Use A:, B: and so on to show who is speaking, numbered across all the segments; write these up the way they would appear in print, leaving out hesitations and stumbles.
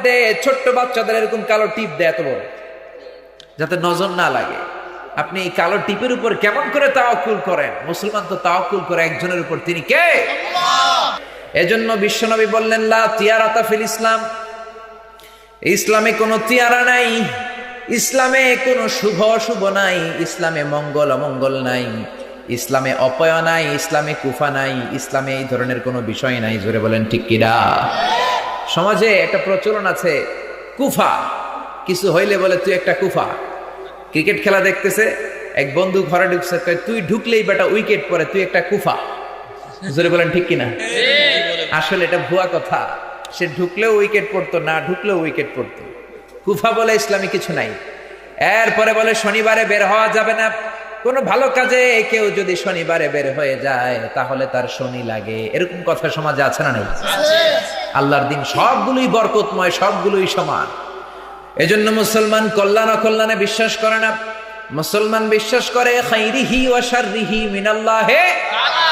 A: মধ্যে ছোট্ট বাচ্চাদের এরকম কালো টিপ দেয় এত বড়, যাতে নজর না লাগে। আপনি এই কালো টিপের উপর কেমন করে তাওয়াক্কুল করেন? মুসলমান তো তাওয়াক্কুল করে একজনের উপর, তিনি কে? এজন্য বিশ্বনবী বললেন, লা তিয়ারাতা ফিল ইসলাম, ইসলামে কোনো তিয়ারা নাই, ইসলামে কোনো শুভ অশুভ নাই, ইসলামে মঙ্গল অমঙ্গল নাই, ইসলামে অপয়া নাই, ইসলামে কুফা নাই, ইসলামে এই ধরনের কোনো বিষয় নাই। জোরে বলেন ঠিক কিনা? সমাজে একটা প্রচলন আছে কুফা, কিছু হইলে বলে তুই একটা কুফা। ক্রিকেট খেলা দেখতেছে, এক বন্ধু ঘরে ঢুকছে, তুই ঢুকলেই বেটা উইকেট পড়ে, তুই একটা কুফা। জোরে বলেন ঠিক কিনা? আসলে এটা ভুয়া কথা। সে ঢুকলেও উইকেট পড়তো, না ঢুকলেও উইকেট পড়তো। কুফা বলে ইসলামে কিছু নাই। এরপরে বলে শনিবারে বের হওয়া যাবে না, কোনো ভালো কাজে কেউ যদি শনিবারে বের হয়ে যায় তাহলে তার শনি লাগে। এরকম কথা সমাজে আছে না নাই? আল্লাহর দিন সবগুলোই বরকতময়, সবগুলোই সমান। এজন্য মুসলমান কল্যাণ অকল্যাণে বিশ্বাস করে না। মুসলমান বিশ্বাস করে খাইরিহি ওয়া শাররিহি মিনাল্লাহি তাআলা,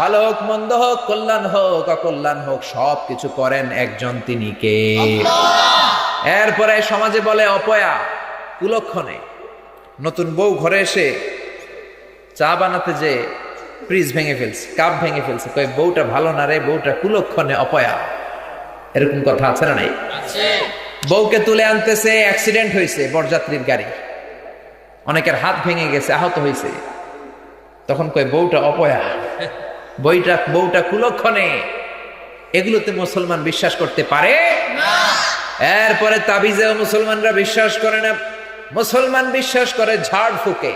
A: ভালো হোক মন্দ হোক, কল্যাণ হোক অকল্যাণ হোক, সব কিছু করেন একজন, তিনি কে? আল্লাহ। এরপরে সমাজে বলে অপয়া, কুলক্ষণে। নতুন বউ ঘরে এসে চা বানাতে যে ফ্রিজ ভেঙে ফেলছে, কাপ ভেঙে ফেলছে, কয় বউটা ভালো না রে, বউটা কুলক্ষণে অপয়া। এরকম কথা আছে না নাই? আছে। বউকে তুলে আনতেছে, অ্যাক্সিডেন্ট হয়েছে, বরযাত্রীর গাড়ি, অনেকের হাত ভেঙে গেছে, আহত হয়েছে, তখন কয় বউটা অপয়া, বউটা কুলক্ষণে। এগুলোতে মুসলমান বিশ্বাস করতে পারে না। এরপরে তাবিজেও মুসলমানরা বিশ্বাস করে না। মুসলমান বিশ্বাস করে ঝাড়ফুঁকে।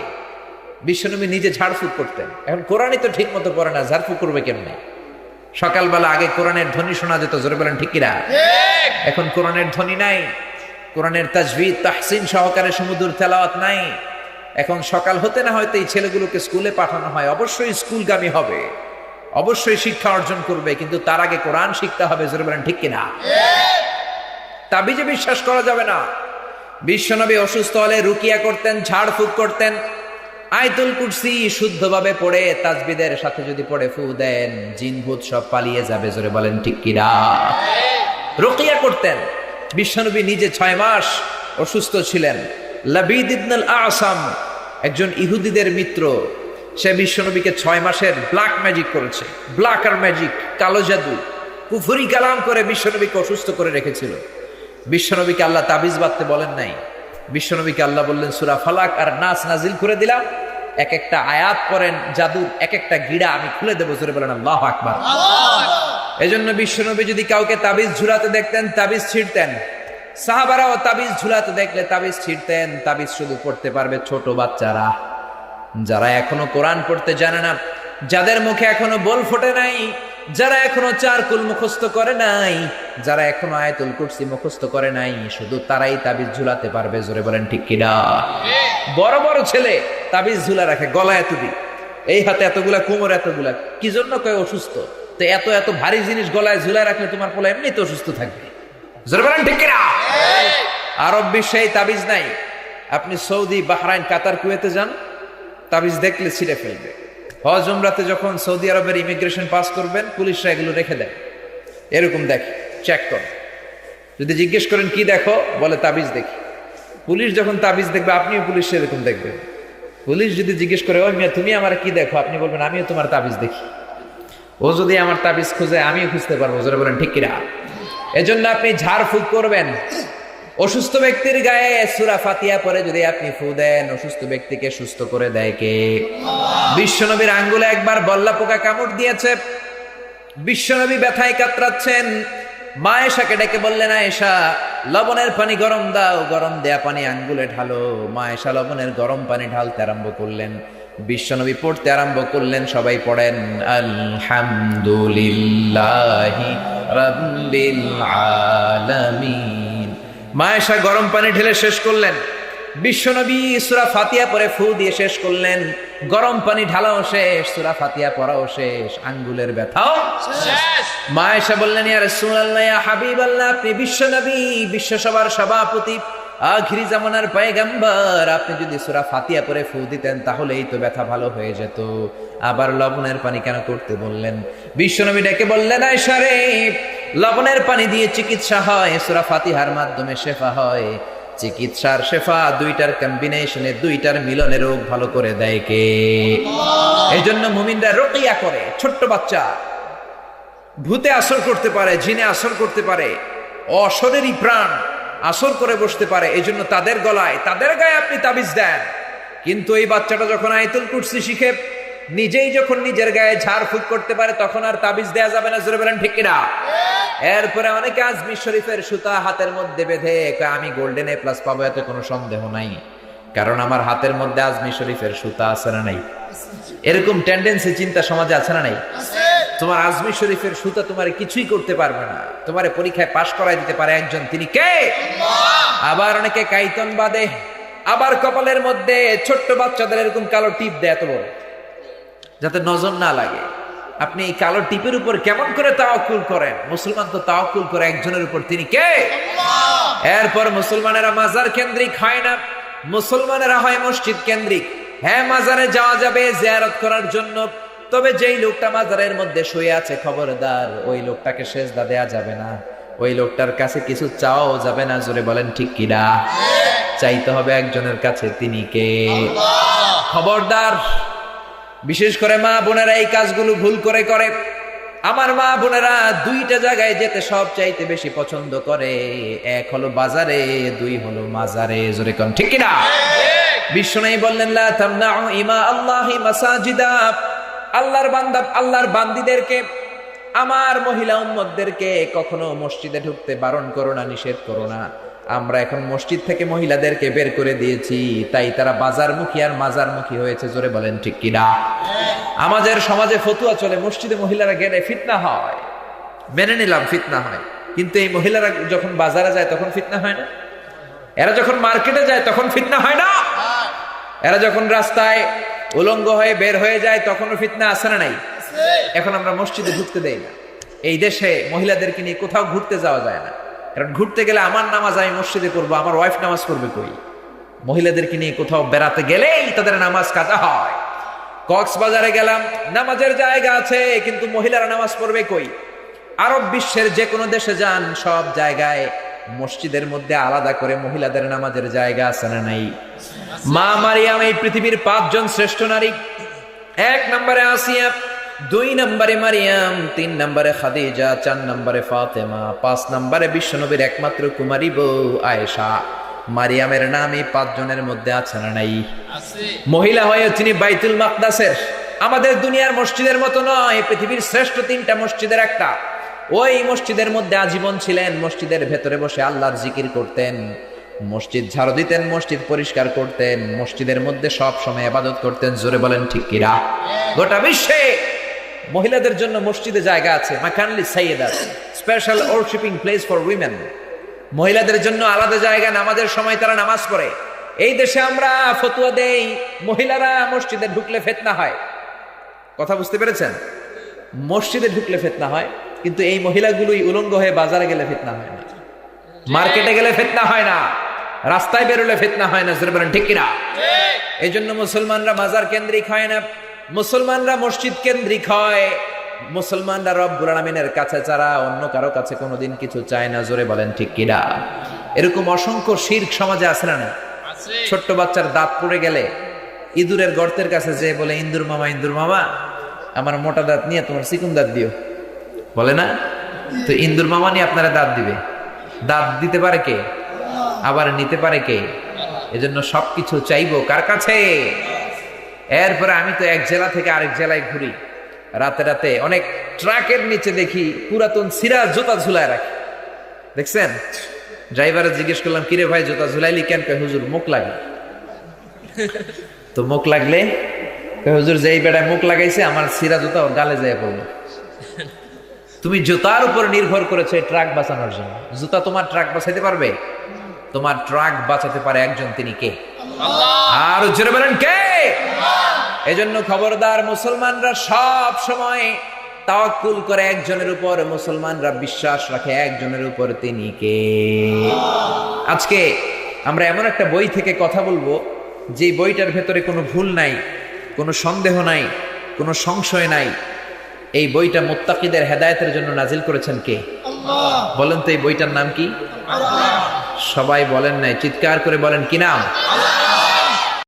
A: বিশ্বনবী নিজে ঝাড়ফুঁক করতেন। এখন কোরআনই তো ঠিক মতো পড়ে না, ঝাড়ফুঁক করবে কেমনে? সকালবেলা আগে কোরআনের ধ্বনি শোনা যেত, জোরে বলেন ঠিক কিনা? এখন কোরআনের ধ্বনি নাই, কোরআনের তাজবিদ তাহসিন সহকারে সুমধুর তেলাওয়াত নাই। এখন সকাল হতে না হয়তো এই ছেলেগুলোকে স্কুলে পাঠানো হয়, অবশ্যই স্কুলগামী হবে, অবশ্যই শিক্ষা অর্জন করবে, কিন্তু তার আগে কোরআন শিখতে হবে। জোরে বলেন ঠিক কিনা? তাবিজে বিশ্বাস করা যাবে না। বিশ্বনবী অসুস্থ হলে রুকিয়া করতেন, ঝাড়ফুঁক করতেন। আয়াতুল কুরসি শুদ্ধভাবে পড়ে তাজবিদের সাথে যদি পড়ে ফু দেন, জিন ভূত সব পালিয়ে যাবে। জোরে বলেন ঠিক কিনা? রুকিয়া করতেন। বিশ্বনবী নিজে 6 মাস অসুস্থ ছিলেন। লাবিদ ইবনুল আসাম, একজন ইহুদিদের মিত্র, সে বিশ্বনবীকে 6 মাসের ব্ল্যাক ম্যাজিক করেছে। ব্ল্যাক আর ম্যাজিক, কালো জাদু, কুফরি কালাম করে বিশ্বনবীকে অসুস্থ করে রেখেছিল। বিশ্বনবীকে আল্লাহ তাবিজ বাঁধতে বলেন নাই। বিশ্বনবীকে আল্লাহ বললেন, সূরা ফালাক আর নাস নাজিল করে দিলাম, এক একটা আয়াত পড়েন, জাদুর এক একটা গিড়া আমি খুলে দেবো। জোরে বলেন আল্লাহু আকবার। এজন্য বিশ্বনবী যদি কাউকে তাবিজ ঝুলাতে দেখতেন, তাবিজ ছিঁড়তেন। সাহাবারাও তাবিজ ঝুলাতে দেখলে তাবিজ ছিঁড়তেন। তাবিজ শুধু পড়তে পারবে ছোট বাচ্চারা, যারা এখনো কোরআন পড়তে জানে না, যাদের মুখে এখনো বল ফোটে নাই, যারা এখনো চারকুল মুখস্থ করে নাই, যারা এখনো আয়াতুল কুরসি মুখস্থ করে নাই, শুধু তারাই তাবিজ ঝুলাতে পারবে। জোরে বলেন ঠিক কিনা? বড় বড় ছেলে তাবিজ ঝুলা রাখে, গলায় এতদিন, এই হাতে এতগুলা, কোমর এতগুলা, কি জন্য? কয় অসুস্থ। তো এত এত ভারী জিনিস গলায় ঝুলায় রাখলে তোমার পোলা এমনি তো অসুস্থ থাকবে। জোরে বলেন ঠিক কিনা? আরব বিশ্বে তাবিজ নাই। আপনি সৌদি, বাহরাইন, কাতার, কুয়েতে যান, তাবিজ দেখলে ছিঁড়ে ফেলবে। হজ উমরাতে যখন সৌদি আরবের ইমিগ্রেশন পাস করবেন, পুলিশরা এগুলো রেখে দেয়, এরকম দেখে, চেক করে। যদি জিজ্ঞেস করেন কি দেখো, বলে তাবিজ দেখি। পুলিশ যখন তাবিজ দেখবে, আপনিও পুলিশ এরকম দেখবেন। পুলিশ যদি জিজ্ঞেস করে, ওই মিয়া তুমি আমার কি দেখো, আপনি বলবেন আমিও তোমার তাবিজ দেখি। ও যদি আমার তাবিজ খুঁজে, আমিও খুঁজতে পারবো। জোরে বলেন ঠিক কিনা? এজন্য আপনি ঝাড়ফুঁক করবেন। অসুস্থ ব্যক্তির গায়ে সূরা ফাতিহা পড়ে যদি আপনি ফু দেন, অসুস্থ ব্যক্তিকে সুস্থ করে দেয় কে? বিশ্বনবীর আঙ্গুলে একবার বল্লা পোকা কামড় দিয়েছে। বিশ্বনবী ব্যথায় কাতরাচ্ছেন। মা আয়েশাকে ডেকে বললেন, আয়েশা লবণের পানি গরম দাও। গরম দেয়া পানি আঙ্গুলে ঢালো। মা আয়েশা লবণের গরম পানি ঢালতে আরম্ভ করলেন। বিশ্বনবী পড়তে আরম্ভ করলেন। সবাই পড়েন, আলহামদুলিল্লাহি রাব্বিল আলামিন। মা আয়েশা গরম পানি ঢেলে শেষ করলেন। বিশ্বনবী সূরা ফাতিহা পড়ে ফু দিয়ে শেষ করলেন। গরম পানি ঢালাও শেষ, সূরা ফাতিহা পড়াও শেষ, আঙ্গুলের ব্যথাও শেষ। মা আয়েশা বললেন, ইয়া রাসূলুল্লাহ, ইয়া হাবিবাল্লাহ, আপনি বিশ্বনবী, বিশ্ব সবার সভাপতি, আখিরি জামানার পয়গম্বর, আপনি যদি সূরা ফাতিহা পড়ে ফু দিতেন তাহলেই তো ব্যথা ভালো হয়ে যেত, আবার লবণের পানি কেন করতে বললেন? বিশ্বনবী ডেকে বললেন, আয়েশা রে, লবণের পানি দিয়ে চিকিৎসা হয়, সূরা ফাতিহার মাধ্যমে শেফা হয়। চিকিৎসার শেফা দুইটার কম্বিনেশনে, দুইটার মিলনে রোগ ভালো করে দেয় কে? এই জন্য মুমিনরা রুকিয়া করে। ছোট্ট বাচ্চা ভূতে আসর করতে পারে, জিনে আসর করতে পারে, অশরীরী প্রাণ আসর করে বসতে পারে। এই জন্য তাদের গলায়, তাদের গায়ে আপনি তাবিজ দেন। কিন্তু এই বাচ্চাটা যখন আয়াতুল কুরসি শিখে নিজেই যখন নিজের গায়ে ঝাড়ফুঁক করতে পারে, তখন আর তাবিজ দেয়া যাবে না। জোরে বলেন ঠিক কিনা? এরপরে অনেকে আজমি শরীফের সুতা হাতের মধ্যে বেঁধে আমি গোল্ডেন A+ পাবো, এতে কোনো সন্দেহ নাই, কারণ আমার হাতের মধ্যে আজমি শরীফের সুতা আছে না নাই? এরকম টেন্ডেন্সি চিন্তা সমাজে আছে না নাই? তোমার আজমি শরীফের সুতা তোমার কিছুই করতে পারবে না, তোমার পরীক্ষায় পাশ করাই দিতে পারে একজন, তিনি কে? আবার অনেকে কাইতন বাঁধে, আবার কপালের মধ্যে ছোট্ট বাচ্চাদের এরকম কালো টিপ দেয় এত বড়, যাতে নজর না লাগে। আপনি এই কালো টিপের উপর কেমন করে তাওয়াক্কুল করেন? মুসলমান তো তাওয়াক্কুল করে একজনের উপর, তিনি কে? এরপর মুসলমানেরা মাজার কেন্দ্রিক হয় না, মুসলমানেরা হয় মসজিদ কেন্দ্রিক। হ্যাঁ, মাজারে যাওয়া যাবে জিয়ারত করার জন্য, তবে যেই লোকটা মাজারের মধ্যে শুয়ে আছে খবরদার ওই লোকটাকে সেজদা দেয়া যাবে না, ওই লোকটার কাছে কিছু চাওয়াও যাবে না। জোরে বলেন ঠিক কিনা? চাইতে হবে একজনের কাছে, তিনি কে? খবরদার। বিশেষ করে মা বোনেরা এই কাজগুলো ভুল করে করে। আমার মা বোনেরা দুইটা জায়গায় যেতে সব চাইতে বেশি পছন্দ করে, এক হলো বাজারে, দুই হলো মাজারে। জোরে কোন ঠিক কিনা? বিশ্বনবী বললেন লা তামনাউ ইমা আল্লাহি মাসাজিদা, আল্লাহর বান্দা, আল্লাহর বান্দীদেরকে, আমার মহিলা উম্মতদেরকে কখনো মসজিদে ঢুকতে বারণ করো না, নিষেধ করো না। আমরা এখন মসজিদ থেকে মহিলাদেরকে বের করে দিয়েছি, তাই তারা বাজারমুখী আর মাজারমুখী হয়েছে। জোরে বলেন ঠিক কিনা? আমাদের সমাজে ফতুয়া চলে, মসজিদে মহিলারা গেলে ফিতনা হয়। মেনে নিলাম ফিতনা হয়, কিন্তু এই মহিলারা যখন বাজারে যায় তখন ফিতনা হয় না? এরা যখন মার্কেটে যায় তখন ফিতনা হয় না? এরা যখন রাস্তায় উলঙ্গ হয়ে বের হয়ে যায় তখনও ফিতনা আছে না নাই? এখন আমরা মসজিদে ঢুকতে দেই না। এই দেশে মহিলাদেরকে নিয়ে কোথাও ঘুরতে যাওয়া যায় না, কারণ ঘুরতে গেলে আমার নামাজ আমি মসজিদে করবো, আমার ওয়াইফ নামাজ করবে কই? মহিলাদেরকে নিয়ে কোথাও বেড়াতে গেলেই তাদের নামাজ কাজা হয়। কক্সবাজারে গেলাম, নামাজের জায়গা আছে, কিন্তু মহিলারা নামাজ পড়বে কই? আরব বিশ্বের যে কোনো দেশে যান, সব জায়গায় মসজিদের মধ্যে আলাদা করে মহিলাদের নামাজের জায়গা আছে না নাই? মা মারিয়াম এই পৃথিবীর 5 জন শ্রেষ্ঠ নারী। 1 নম্বরে আসিয়া, 2 নম্বরে মারিয়াম, 3 নম্বরে খাদিজা, 4 নম্বরে ফাতেমা, 5 নম্বরে বিশ্বনবীর একমাত্র কুমারী বউ আয়েশা। মারিয়ামের নাম এই 5 জনের মধ্যে আছে না নাই? মহিলা হয়ে তিনি বাইতুল মাকদাসের, আমাদের দুনিয়ার মসজিদের মতো নয়, পৃথিবীর শ্রেষ্ঠ 3টা মসজিদের একটা। ওই মসজিদের মধ্যে আজীবন ছিলেন, মসজিদের ভেতরে বসে আল্লাহর জিকির করতেন, মসজিদ ঝাড়ু দিতেন, মসজিদ পরিষ্কার করতেন, মসজিদের মধ্যে সব সময় ইবাদত করতেন। জোরে বলেন ঠিক কিনা? গোটা বিশ্বে মহিলাদের জন্য মসজিদে জায়গা আছে, মাকানলি সাইয়্যিদাত, special worshipping place for women. মহিলাদের জন্য আলাদা জায়গা, নামাজের সময় তারা নামাজ পড়ে। এই দেশে আমরা ফতোয়া দেই মহিলারা মসজিদে ঢুকলে ফিতনা হয়। কথা বুঝতে পেরেছেন? মসজিদে ঢুকলে ফিতনা হয়, কিন্তু এই মহিলাগুলোই উলঙ্গ হয়ে বাজারে গেলে ফিতনা হয় না, মার্কেটে গেলে ফিতনা হয় না, রাস্তায় বেরোলে ফিতনা হয় না। জোরে বলেন ঠিক কিনা? এই জন্য মুসলমানরা মাজার কেন্দ্রিক হয় না, মুসলমানরা মসজিদ কেন্দ্রিক হয়। মুসলমানরা রব্বুল আলামিনের কাছে ছাড়া অন্য কারো কাছে কোনোদিন কিছু চায় না। জোরে বলেন ঠিক কিনা? এরকম অসংখ্য শিরক সমাজে আছে না? ছোট্ট বাচ্চার দাঁত পড়ে গেলে ইঁদুরের গর্তের কাছে যে বলে, ইন্দুর মামা, ইন্দুর মামা, আমার মোটা দাঁত নিয়ে তোমার চিকন দাঁত দিও, বলে না? তো ইন্দুর মামা নিয়ে আপনারা দাঁত দিবে। দাঁত দিতে পারে কে? আবার নিতে পারে কে? এজন্য সবকিছু চাইবো কার কাছে? এরপরে আমি তো এক জেলা থেকে আরেক জেলায় ঘুরি, রাতে রাতে অনেক ট্রাকের নিচে দেখি পুরাতন সিরা জুতা ঝুলায় রাখি। দেখছেন? ড্রাইভারে জিজ্ঞেস করলাম, কিরে ভাই জুতা ঝুলাইলি কেন? কয় হুজুর মুখ লাগে। তো মুখ লাগলে হুজুর যেই বেড়ায় মুখ লাগাইছে আমার সিরা জুতা ওর গালে যায় পড়লো। তুমি জুতার উপর নির্ভর করেছে ট্রাক বাঁচানোর জন্য। জুতা তোমার ট্রাক বাঁচাতে পারবে? তোমার ট্রাক বাঁচাতে পারে একজন, তিনি কে? আর জোরে বলেন কে? এজন্য খবরদার, মুসলমানরা সব সময় তাওয়াক্কুল করে একজনের উপর, মুসলমানরা বিশ্বাস রাখে একজনের উপর, তিনি কে? আজকে আমরা এমন একটা বই থেকে কথা বলবো যে বইটার ভেতরে কোনো ভুল নাই, কোনো সন্দেহ নাই, কোনো সংশয় নাই। এই বইটা মুত্তাকিদের হেদায়েতের জন্য নাজিল করেছেন কে? বলেন তো এই বইটার নাম কি? সবাই বলেন নাই, চিৎকার করে বলেন কি নাম?